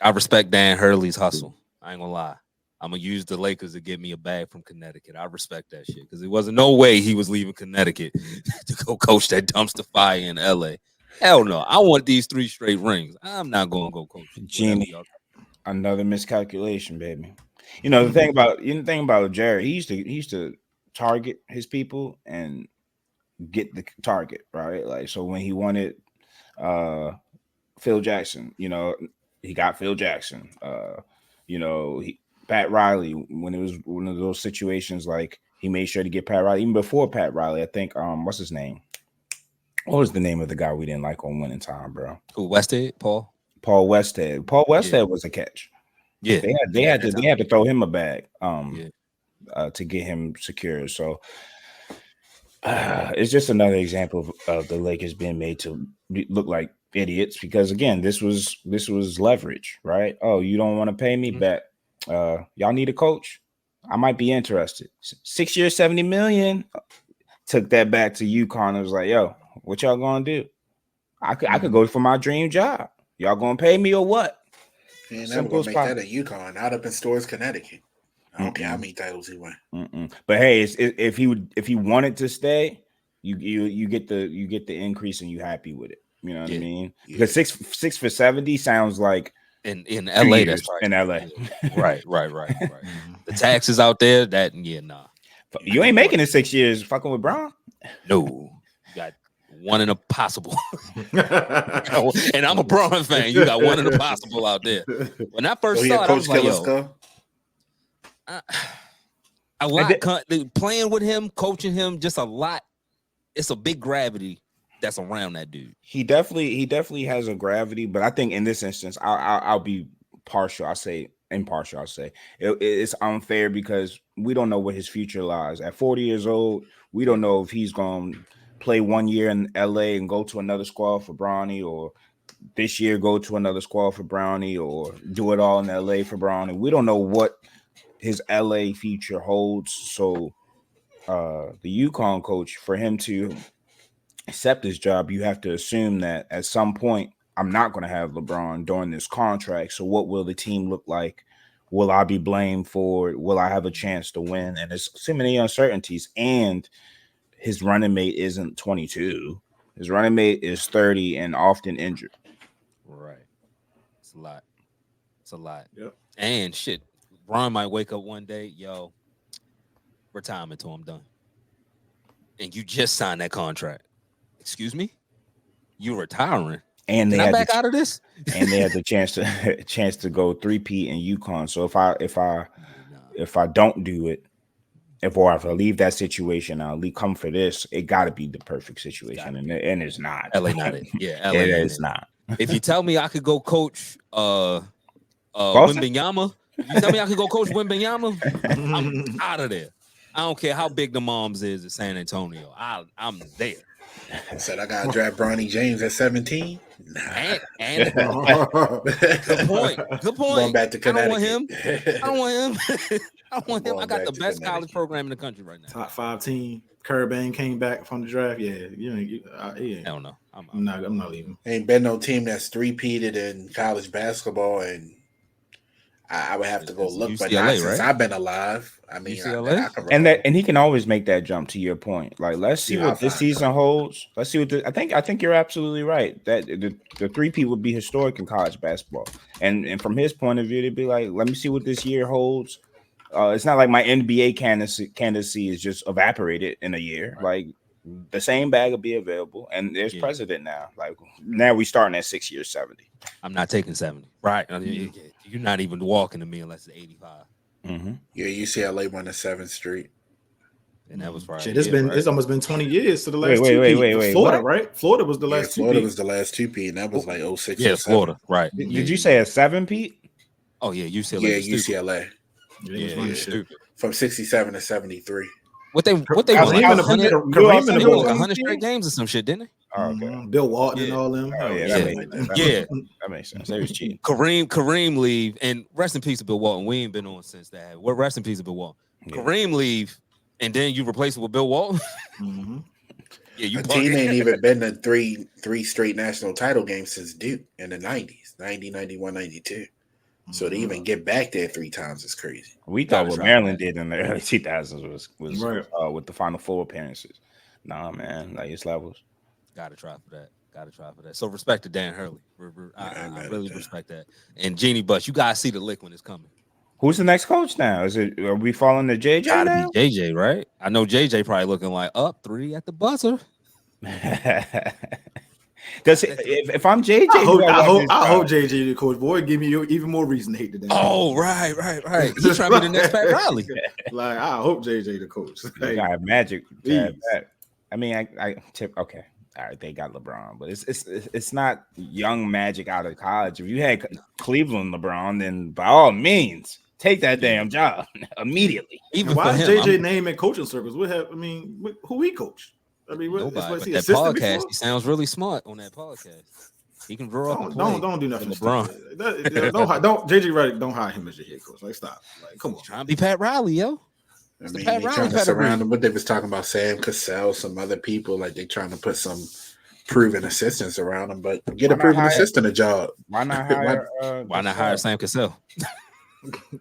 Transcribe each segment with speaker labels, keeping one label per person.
Speaker 1: I respect Dan Hurley's hustle. I ain't gonna lie. I'm gonna use the Lakers to get me a bag from Connecticut. I respect that shit because there wasn't no way he was leaving Connecticut to go coach that dumpster fire in LA. Hell no. I want these 3 straight rings. I'm not gonna go coach.
Speaker 2: Genie, another miscalculation, baby. The thing about Jerry, he used to target his people and get the target, right? Like, so when he wanted Phil Jackson, he got Phil Jackson. Pat Riley, when it was one of those situations, like he made sure to get Pat Riley. Even before Pat Riley, I think what's his name? What was the name of the guy we didn't like on Winning Time, bro?
Speaker 1: Who, Westhead? Paul
Speaker 2: Westhead. Paul Westhead was a catch.
Speaker 1: Yeah,
Speaker 2: they had to throw him a bag to get him secure. So it's just another example of the Lakers being made to look like idiots because again, this was leverage, right? Oh, you don't want to pay me back. Y'all need a coach. I might be interested. 6 years, 70 million. Took that back to UConn. It was like, yo, what y'all gonna do? I could go for my dream job. Y'all gonna pay me or what?
Speaker 3: Man, never gonna make that at UConn. Out up in Stores, Connecticut. I don't care how many titles he won.
Speaker 2: But hey, if he wanted to stay, you get the increase and you happy with it. You know what I mean? Yeah. Because 6 for 70 sounds like
Speaker 1: in LA. That's right.
Speaker 2: In LA.
Speaker 1: Right. The taxes out there. Nah.
Speaker 2: You ain't making it 6 years fucking with Brown.
Speaker 1: No, you got one in a possible. And I'm a Braun fan. You got one in a possible out there. When I first saw it, I was like, yo. A lot playing with him, coaching him, just a lot. It's a big gravity that's around that dude.
Speaker 2: He definitely has a gravity, but I think in this instance, I'll be partial. I'll say impartial. It's unfair because we don't know what his future lies. At 40 years old, we don't know if he's going to play 1 year in LA and go to another squad for Bronny, or this year go to another squad for Brownie, or do it all in LA for Brownie. We don't know what his LA future holds. So the UConn coach, for him to accept this job, you have to assume that at some point I'm not going to have LeBron during this contract. So what will the team look like? Will I be blamed for it? Will I have a chance to win? And there's so many uncertainties. And his running mate isn't 22. His running mate is 30 and often injured.
Speaker 1: Right. It's a lot.
Speaker 4: Yep.
Speaker 1: And shit, Bron might wake up one day, yo, retirement till I'm done. And you just signed that contract. Excuse me? You retiring?
Speaker 2: And they
Speaker 1: had back out of this?
Speaker 2: And they had the chance to go 3-peat in UConn. So if I don't do it, if I leave that situation, I'll come for this. It got to be the perfect situation, and it's not.
Speaker 1: LA not it. Yeah, LA
Speaker 2: it's not.
Speaker 1: If you tell me I could go coach Wembanyama, you tell me I could go coach Wembanyama, I'm out of there. I don't care how big the moms is at San Antonio. I'm there.
Speaker 3: I said I gotta draft Bronny James at 17. Nah.
Speaker 1: And good point.
Speaker 3: Going back to Connecticut.
Speaker 1: I don't want him. I got the best college program in the country right now.
Speaker 4: Top 5 team. Curban came back from the draft. Yeah,
Speaker 1: I don't know.
Speaker 4: I'm not leaving.
Speaker 3: Ain't been no team that's 3-peated in college basketball, and I would have to go look. UCLA, but not since I've been alive. I mean,
Speaker 1: UCLA?
Speaker 2: And he can always make that jump. To your point, like let's see what this season holds. Let's see what I think you're absolutely right that the 3-peat would be historic in college basketball. And from his point of view, they'd be like, let me see what this year holds. It's not like my NBA candidacy is just evaporated in a year. Right. Like the same bag will be available, and there's precedent now. Like now we starting at 6 years 70.
Speaker 1: I'm not taking 70. Right. You're not even walking to me unless it's 85.
Speaker 2: Mm-hmm.
Speaker 3: Yeah, UCLA won the 7th Street.
Speaker 1: And that was right.
Speaker 4: Shit, it's almost been 20 years to the last
Speaker 2: wait.
Speaker 4: Florida,
Speaker 2: what?
Speaker 4: Right? Florida was the last 2-peat.
Speaker 3: Florida was the last 2-peat, and that was like 06.
Speaker 1: Yeah, Florida. Right.
Speaker 2: Did you say a 7-peat?
Speaker 1: Oh, yeah, UCLA.
Speaker 3: Yeah, UCLA.
Speaker 4: Yeah.
Speaker 3: From 67 to 73.
Speaker 1: What they won? 100 straight games or some shit, didn't they?
Speaker 2: Oh, okay.
Speaker 4: Bill Walton and all them.
Speaker 2: That makes sense. They was cheating.
Speaker 1: Kareem leave, and rest in peace to Bill Walton. We ain't been on since that. Well, rest in peace to Bill Walton. Yeah. Kareem leave, and then you replace it with Bill Walton.
Speaker 4: Mm-hmm.
Speaker 3: Yeah, the team ain't even been to three straight national title games since Duke in the 90s, 90, 91, 92. So to even get back there 3 times is crazy.
Speaker 2: We thought what Maryland did in the early 2000s was
Speaker 4: Right.
Speaker 2: With the Final Four appearances. Nah, man, like it's levels.
Speaker 1: Gotta try for that. So respect to Dan Hurley. I really respect that. And Jeannie Buss, you guys see the lick when it's coming.
Speaker 2: Who's the next coach now? Are we following the JJ?
Speaker 1: Gotta
Speaker 2: now?
Speaker 1: be JJ, right? I know JJ probably looking like up 3 at the buzzer.
Speaker 2: If I'm JJ,
Speaker 4: I hope JJ the coach. Boy, give me even more reason to hate the damn.
Speaker 1: Oh, right. He's trying to be the next Pat Riley.
Speaker 4: Like, I hope JJ the coach.
Speaker 2: Like, got magic. I mean, I tip. Okay, all right. They got LeBron, but it's not young magic out of college. If you had Cleveland LeBron, then by all means take that damn job immediately.
Speaker 4: Even why is JJ name in coaching circles? Who he coached? I mean,
Speaker 1: nobody. That podcast, before? He sounds really smart on that podcast. He can grow up.
Speaker 4: Don't do nothing. LeBron. Don't JJ Redick. Don't hire him as your head coach. Like, stop. Like, come on.
Speaker 1: Trying to be Pat Riley, yo.
Speaker 3: I mean, they trying to surround him. What they was talking about, Sam Cassell, some other people. Like they trying to put some proven assistants around him, but get a proven assistant a job.
Speaker 2: Why not hire?
Speaker 1: Why not hire Sam Cassell?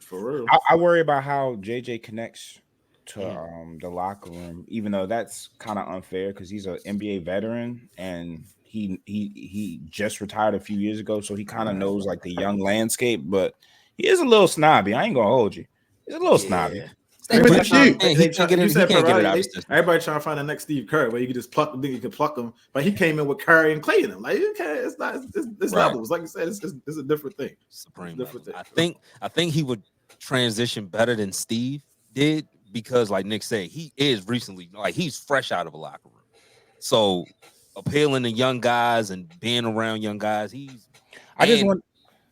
Speaker 4: For real.
Speaker 2: I worry about how JJ connects to the locker room, even though that's kind of unfair because he's an NBA veteran and he just retired a few years ago, so he kind of knows like the young landscape. But he is a little snobby. I ain't gonna hold you. He's a little snobby.
Speaker 4: Everybody trying to find the next Steve Kerr where you can just pluck him. You can pluck him, but he came in with Curry and Clay in him. Like you can't. It's not. It's levels. Like you said, it's a different thing.
Speaker 1: Supreme. Different thing. I think he would transition better than Steve did because, like Nick said, he is recently he's fresh out of a locker room. So appealing to young guys and being around young guys,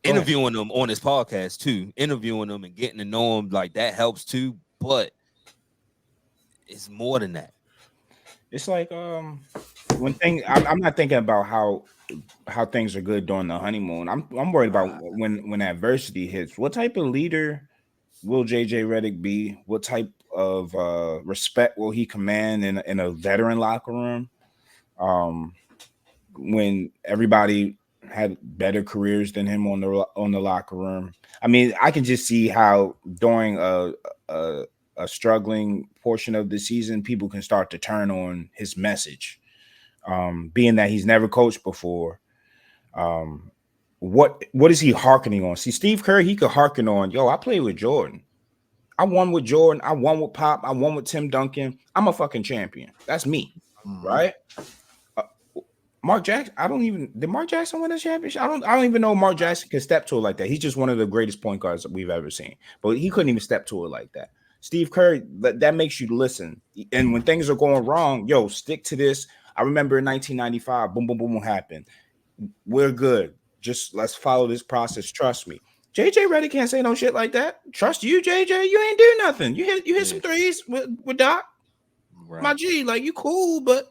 Speaker 1: interviewing them on his podcast too. Interviewing them and getting to know them like that helps too. But it's more than that.
Speaker 2: It's like I'm not thinking about how things are good during the honeymoon. I'm worried about when adversity hits. What type of leader will JJ Redick be? What type of respect will he command in a veteran locker room? When everybody had better careers than him on the locker room. I mean, I can just see how during a struggling portion of the season, people can start to turn on his message. Being that he's never coached before, what is he hearkening on? See, Steve Kerr, he could hearken on, yo, I played with Jordan. I won with Jordan. I won with Pop. I won with Tim Duncan. I'm a fucking champion. That's me, right? Mark Jackson, did Mark Jackson win a championship? I don't even know Mark Jackson can step to it like that. He's just one of the greatest point guards that we've ever seen. But he couldn't even step to it like that. Steve Kerr, that makes you listen. And when things are going wrong, yo, stick to this. I remember in 1995, boom, boom, boom happened. We're good. Just let's follow this process. Trust me. JJ Redick can't say no shit like that. Trust you, JJ. You ain't do nothing. You hit some threes with Doc. Right. My G, like you cool, but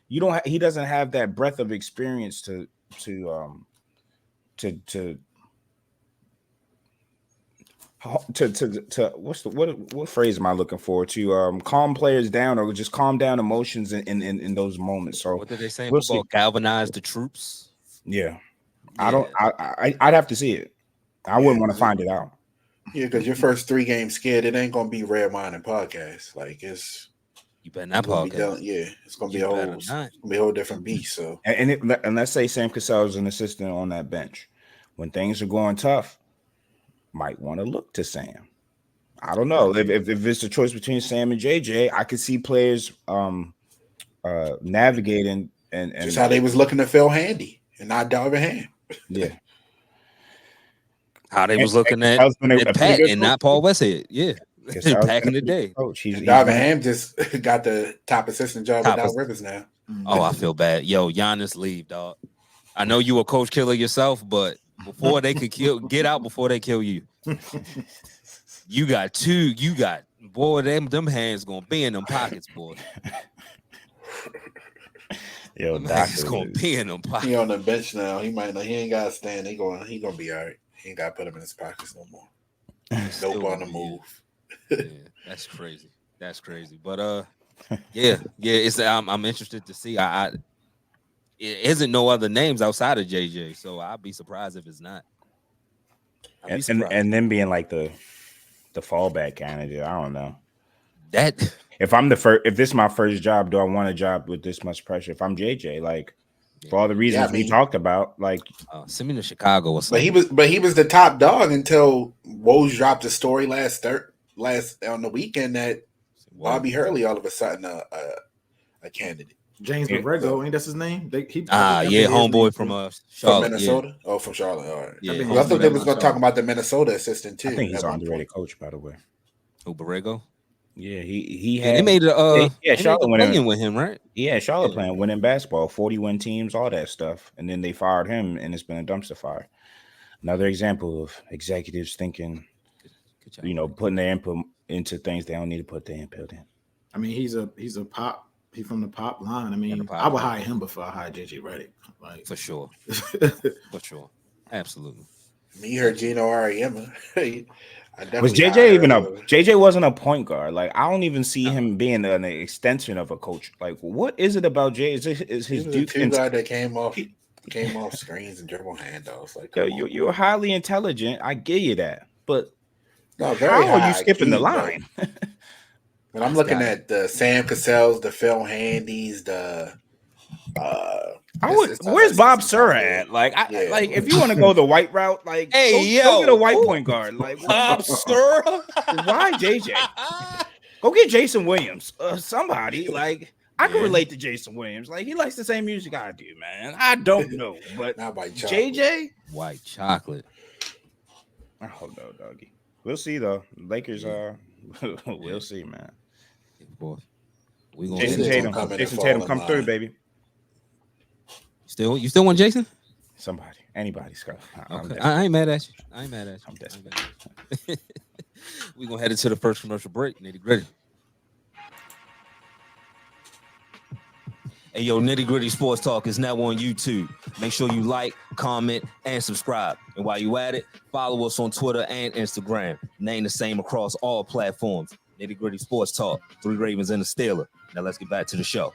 Speaker 2: you don't. He doesn't have that breadth of experience to what phrase am I looking for? To calm players down or just calm down emotions in those moments. So
Speaker 1: what did they say about galvanize the troops?
Speaker 2: Yeah. I'd have to see it. I wouldn't want to find it out.
Speaker 3: Yeah, because your first 3 games scared, it ain't gonna be Red Wine and Podcast. Like it's
Speaker 1: you better not podcast.
Speaker 3: It's gonna be a whole different beast. So
Speaker 2: and let's say Sam Cassell is an assistant on that bench. When things are going tough, might want to look to Sam. I don't know. If it's a choice between Sam and JJ, I could see players navigating and
Speaker 3: just how they was looking at Phil Handy and not Darvin Ham.
Speaker 2: Yeah.
Speaker 1: How they was looking at Pat and not Paul Westhead. Yeah. Back in the day.
Speaker 3: Darvin Ham just got the top assistant job with Doc Rivers now.
Speaker 1: Oh, I feel bad. Yo, Giannis leave, dog. I know you a coach killer yourself, but before they could get out before they kill you. You got boy, them hands gonna be in them pockets, boy.
Speaker 2: Yo, Doc
Speaker 1: is gonna be in them pockets.
Speaker 3: He on the bench now. He ain't gotta stand. He gonna be all right. He ain't gotta put him in his pockets no more. Dope on the move.
Speaker 1: Yeah, that's crazy. But yeah. It's I'm interested to see. It isn't no other names outside of JJ, so I'd be surprised if it's not.
Speaker 2: and then being like the fallback candidate. I don't know.
Speaker 1: That
Speaker 2: if I'm the first, if this is my first job, do I want a job with this much pressure? If I'm JJ, like for all the reasons we talked about, like
Speaker 1: send me to Chicago or something.
Speaker 3: But he was the top dog until Woj dropped a story last on the weekend that Bobby Hurley all of a sudden a candidate.
Speaker 4: James Borrego, ain't that his name?
Speaker 1: Homeboy from
Speaker 3: Charlotte,
Speaker 1: from
Speaker 3: Minnesota. Yeah. Oh, from Charlotte. All right.
Speaker 1: Yeah,
Speaker 3: I thought they was going to talk about the Minnesota assistant too.
Speaker 2: I think he's an underrated coach, by the way.
Speaker 1: Who, Borrego?
Speaker 2: Yeah, he had.
Speaker 1: They made
Speaker 2: Charlotte
Speaker 1: playing with him, right?
Speaker 2: Yeah, Charlotte playing winning basketball, 40-win teams, all that stuff, and then they fired him, and it's been a dumpster fire. Another example of executives thinking, putting their input into things they don't need to put their input in.
Speaker 4: I mean, he's a pop. He's from the pop line. I mean, I would hire him before I hire JJ Redick. Like
Speaker 1: for sure, for sure, absolutely.
Speaker 3: Me heard Gino Auriemma.
Speaker 2: Was JJ even JJ wasn't a point guard? Like I don't even see him being an extension of a coach. Like what is it about Jay? Is his
Speaker 3: Duke guy that came off screens and dribble handoffs? Like
Speaker 2: you're highly intelligent. I give you that, but
Speaker 3: how
Speaker 2: are you skipping the line?
Speaker 3: But I'm looking at the Sam Cassells, the Phil Handys,
Speaker 2: where's Bob Sura at? Like, like if you want to go the white route, like, go get a white point guard. Like
Speaker 1: Bob Sura.
Speaker 2: Why JJ? Go get Jason Williams. Somebody like I can relate to Jason Williams. Like he likes the same music I do, man. I don't know, but JJ
Speaker 1: white chocolate.
Speaker 2: Oh no, doggy. We'll see though. Lakers are. We'll see, man.
Speaker 1: Boy, we gonna
Speaker 2: Jason Tatum come through, baby.
Speaker 1: You still want Jason?
Speaker 2: Somebody, anybody, Scott.
Speaker 1: Okay. I ain't mad at you. I'm desperate. We gonna head into the first commercial break. Nitty Gritty. Hey, yo, Nitty Gritty Sports Talk is now on YouTube. Make sure you like, comment, and subscribe. And while you at it, follow us on Twitter and Instagram. Name the same across all platforms. Nitty Gritty Sports Talk. 3 Ravens and a Steeler. Now let's get back to the show.